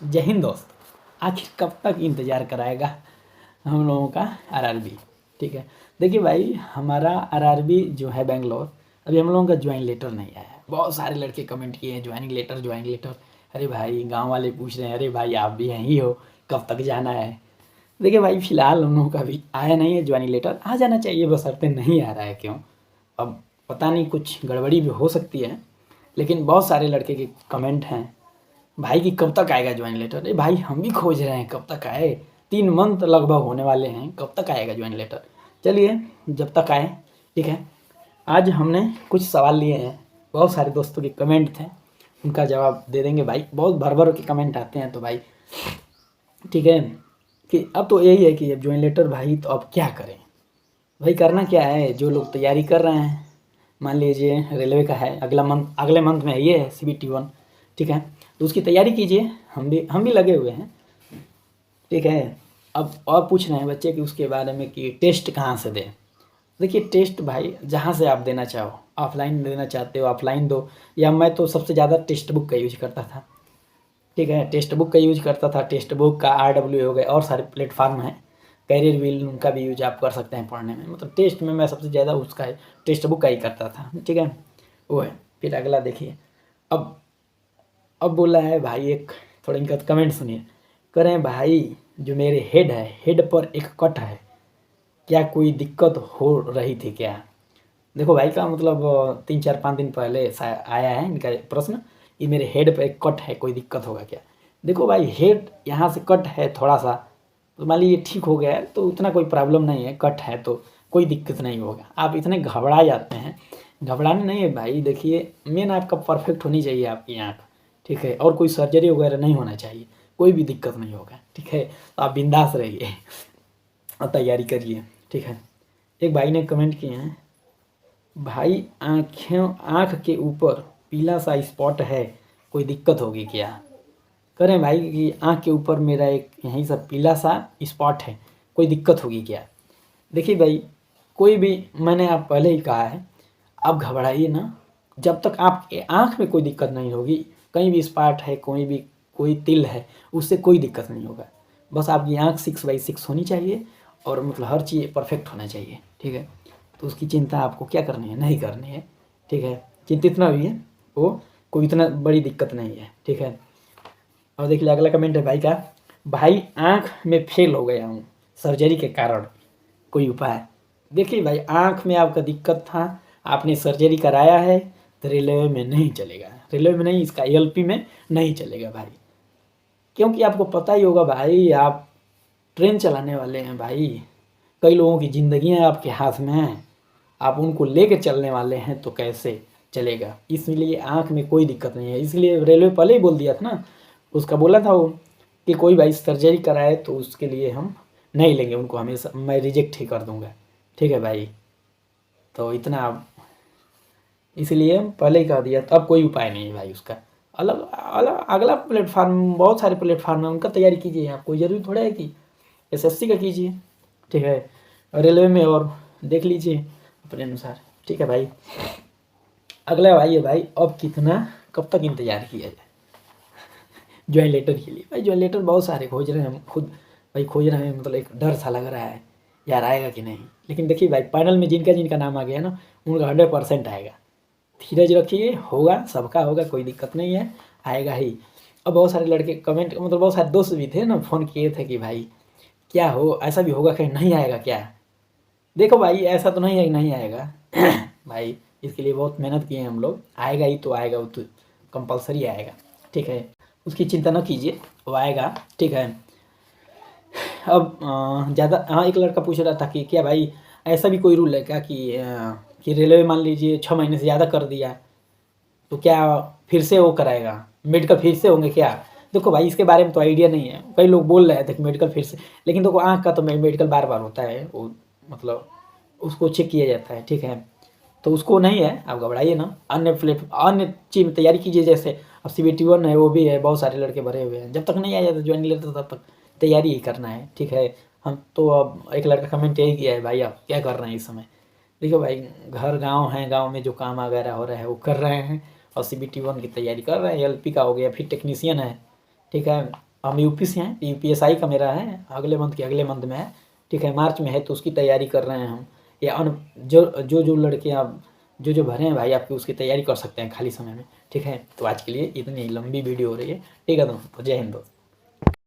जय हिंद दोस्त। आखिर कब तक इंतज़ार कराएगा हम लोगों का आरआरबी। ठीक है, देखिए भाई, हमारा आरआरबी जो है बेंगलोर, अभी हम लोगों का ज्वाइन लेटर नहीं आया है। बहुत सारे लड़के कमेंट किए हैं ज्वाइनिंग लेटर ज्वाइनिंग लेटर। अरे भाई, गांव वाले पूछ रहे हैं, अरे भाई आप भी यहीं हो, कब तक जाना है। देखिए भाई, फिलहाल हम लोगों का भी आया नहीं है ज्वाइनिंग लेटर। आ जाना चाहिए, बशर्ते नहीं आ रहा है। क्यों? अब पता नहीं, कुछ गड़बड़ी भी हो सकती है। लेकिन बहुत सारे लड़के के कमेंट हैं भाई कि कब तक आएगा ज्वाइन लेटर। अरे भाई, हम भी खोज रहे हैं कब तक आए। 3 मंथ लगभग होने वाले हैं, कब तक आएगा ज्वाइन लेटर। चलिए, जब तक आए। ठीक है, आज हमने कुछ सवाल लिए हैं, बहुत सारे दोस्तों के कमेंट थे, उनका जवाब दे देंगे भाई। बहुत भर भर के कमेंट आते हैं तो भाई ठीक है कि अब तो यही है कि अब ज्वाइन लेटर भाई, तो अब क्या करें भाई। करना क्या है, जो लोग तैयारी कर रहे हैं, मान लीजिए रेलवे का है, अगले मंथ में है, ये है CBT 1। ठीक है, तो उसकी तैयारी कीजिए। हम भी लगे हुए हैं। ठीक है, अब और पूछ रहे हैं बच्चे कि उसके बारे में कि टेस्ट कहाँ से दें। देखिए, टेस्ट भाई जहाँ से आप देना चाहो, ऑफलाइन देना चाहते हो ऑफलाइन दो, या मैं तो सबसे ज़्यादा टेक्स्ट बुक का यूज करता था। ठीक है, टेक्स्ट बुक का यूज करता था। टेक्स्ट बुक का RW हो गए, और सारे प्लेटफार्म हैं, कैरियर व्हील, उनका भी यूज आप कर सकते हैं पढ़ने में। मतलब टेस्ट में मैं सबसे ज़्यादा उसका है, टेक्स्ट बुक का ही करता था। ठीक है, वो है। फिर अगला देखिए, अब अब बोला है भाई, एक थोड़ा इनका कमेंट सुनिए। कह रहे हैं भाई, जो मेरे हेड है, हेड पर एक कट है, क्या कोई दिक्कत हो रही थी क्या। देखो भाई, का मतलब 3 4 5 दिन पहले आया है इनका प्रश्न, ये मेरे हेड पे एक कट है, कोई दिक्कत होगा क्या। देखो भाई, हेड यहाँ से कट है थोड़ा सा, तो मान लीजिए ठीक हो गया है, तो उतना कोई प्रॉब्लम नहीं है। कट है तो कोई दिक्कत नहीं होगा। आप इतने घबरा जाते हैं, घबराने नहीं है भाई। देखिए, मेन आपका परफेक्ट होनी चाहिए आपकी आँख। ठीक है, और कोई सर्जरी वगैरह नहीं होना चाहिए, कोई भी दिक्कत नहीं होगा। ठीक है, तो आप बिंदास रहिए और तैयारी करिए। ठीक है, एक भाई ने कमेंट किए हैं, भाई आँख के ऊपर पीला सा स्पॉट है, कोई दिक्कत होगी क्या। करें भाई कि आँख के ऊपर मेरा एक यहीं सा पीला सा स्पॉट है, कोई दिक्कत होगी क्या। देखिए भाई, कोई भी, मैंने आप पहले ही कहा है, आप घबराइए ना। जब तक आपके आँख में कोई दिक्कत नहीं होगी, कहीं भी स्पॉट है, कोई तिल है, उससे कोई दिक्कत नहीं होगा। बस आपकी आँख 6/6 होनी चाहिए, और मतलब हर चीज़ परफेक्ट होना चाहिए। ठीक है, तो उसकी चिंता आपको क्या करनी है, नहीं करनी है। ठीक है, चिंतित ना हुई है, वो कोई इतना बड़ी दिक्कत नहीं है। ठीक है, और देख लिया, अगला कमेंट है भाई का, भाई आँख में फेल हो गया हूँ सर्जरी के कारण, कोई उपाय। देखिए भाई, आँख में आपका दिक्कत था, आपने सर्जरी कराया है, तो रेलवे में नहीं चलेगा। रेलवे में नहीं, इसका ALP में नहीं चलेगा भाई। क्योंकि आपको पता ही होगा भाई, आप ट्रेन चलाने वाले हैं भाई, कई लोगों की ज़िंदगियाँ आपके हाथ में हैं, आप उनको लेके चलने वाले हैं, तो कैसे चलेगा। इसलिए आँख में कोई दिक्कत नहीं है। इसलिए रेलवे पहले ही बोल दिया था ना, उसका बोला था वो कि कोई भाई सर्जरी कराए तो उसके लिए हम नहीं लेंगे उनको, हमेशा मैं रिजेक्ट ही कर दूंगा। ठीक है भाई, तो इतना आप, इसलिए पहले ही कह दिया, तो अब कोई उपाय नहीं है भाई उसका। अलग अलग अगला प्लेटफार्म, बहुत सारे प्लेटफार्म है, उनका तैयारी कीजिए। आप, कोई ज़रूरी थोड़ा है कि SSC का कीजिए। ठीक है, रेलवे में और देख लीजिए अपने अनुसार। ठीक है भाई, अगला भाई है भाई, अब कितना, कब तक इंतज़ार किया जाए ज्वाइन लेटर के लिए। भाई ज्वाइन लेटर बहुत सारे खोज रहे हैं, हम खुद भाई खोज रहे हैं। मतलब एक डर सा लग रहा है यार, आएगा कि नहीं। लेकिन देखिए भाई, पैनल में जिनका जिनका नाम आ गया ना, उनका 100% आएगा। धीरज रखिए, होगा, सबका होगा, कोई दिक्कत नहीं है, आएगा ही। अब बहुत सारे लड़के कमेंट, मतलब बहुत सारे दोस्त भी थे ना, फ़ोन किए थे कि भाई क्या हो, ऐसा भी होगा कहीं नहीं आएगा क्या। देखो भाई, ऐसा तो नहीं है कि नहीं आएगा भाई, इसके लिए बहुत मेहनत किए हैं हम लोग। आएगा ही तो आएगा, वो तो कंपलसरी आएगा। ठीक है, उसकी चिंता न कीजिए, वो आएगा। ठीक है, अब ज़्यादा, हाँ, एक लड़का पूछ रहा था कि क्या भाई ऐसा भी कोई रूल है क्या कि रेलवे मान लीजिए 6 महीने से ज़्यादा कर दिया, तो क्या फिर से वो कराएगा, मेडिकल फिर से होंगे क्या। देखो भाई, इसके बारे में तो आइडिया नहीं है। कई लोग बोल रहे थे कि मेडिकल फिर से, लेकिन देखो आँख का तो मेडिकल बार बार होता है, वो मतलब उसको चेक किया जाता है। ठीक है, तो उसको नहीं है, आप घबराइए ना। अन्य चीज़ में तैयारी कीजिए, जैसे अब CBT 1 है, वो भी है, बहुत सारे लड़के भरे हुए हैं। जब तक नहीं आ जाता ज्वाइन लेता, तब तक तैयारी ही करना है। ठीक है, हम तो, अब एक लड़का कमेंट यही किया है, भाई आप क्या कर रहे हैं इस समय। देखो भाई, घर गांव है, गांव में जो काम वगैरह हो रहा है वो कर रहे हैं, और CBT 1 की तैयारी कर रहे हैं। LP का हो गया, फिर टेक्नीशियन है। ठीक है, हम यूपी से हैं, यूपीएसआई का मेरा है, अगले मंथ के अगले मंथ में है, ठीक है, मार्च में है, तो उसकी तैयारी कर रहे हैं हम। या जो लड़के आप जो भरे हैं भाई आपकी, उसकी तैयारी कर सकते हैं खाली समय में, ठीक है। तो आज के लिए इतनी लंबी वीडियो हो रही है, ठीक है दोस्तों, जय हिंद दोस्तों।